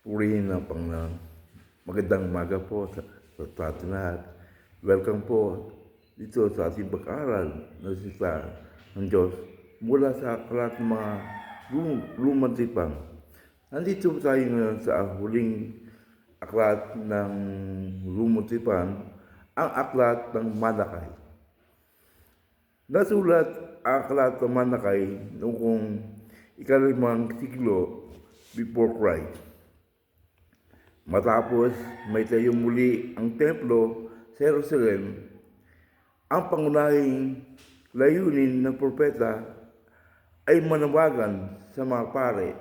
Purihin ng Panginoon. Magandang umaga po sa ating lahat. Welcome po dito sa ating pag-aaral na salita ng Diyos mula sa aklat ng mga lumang tipan. Nandito tayo ngayon sa huling aklat ng lumang tipan, ang aklat ng Malakay. Nasulat ang aklat ng Malakay noong ika-5 siglo before Christ. Matapos may tayo muli ang templo sa Jerusalem, ang pangunahing layunin ng propeta ay manawagan sa mga pare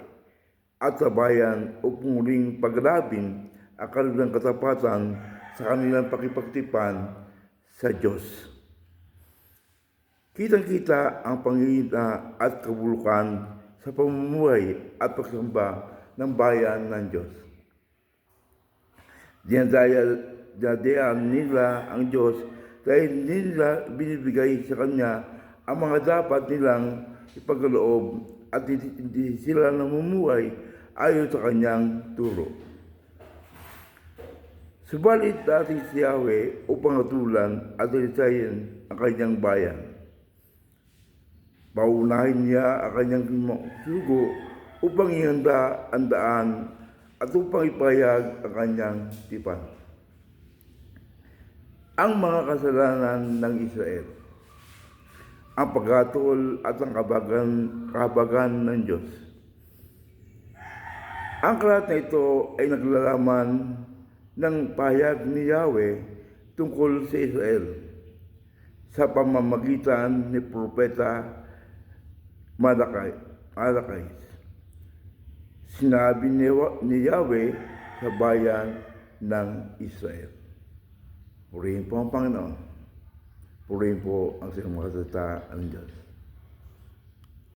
at sa bayan upang muling paglabing ang kanilang katapatan sa kanilang pakipagtipan sa Diyos. Kitang-kita ang pangihina at kabulukan sa pamumuhay at pagsamba ng bayan ng Diyos. Dinadayaan nila ang Diyos dahil nila binibigay sa Kanya ang mga dapat nilang ipagkaloob at hindi sila namumuhay ayon sa Kanyang turo. Subalit dating si Yahweh upang atulan at dalisayin ang Kanyang bayan. Paunahin niya ang Kanyang sugo upang ihanda ang daan at upang ipahayag ang Kanyang tipan. Ang mga kasalanan ng Israel, ang paghatol at ang kahabagan ng Diyos. Ang aklat na ito ay naglalaman ng pahayag ni Yahweh tungkol sa Israel sa pamamagitan ni Propeta Malakay. Sinabi ni Yahweh sa bayan ng Israel. Purihin po ang Panginoon. Purihin po ang mga salita ng Diyos.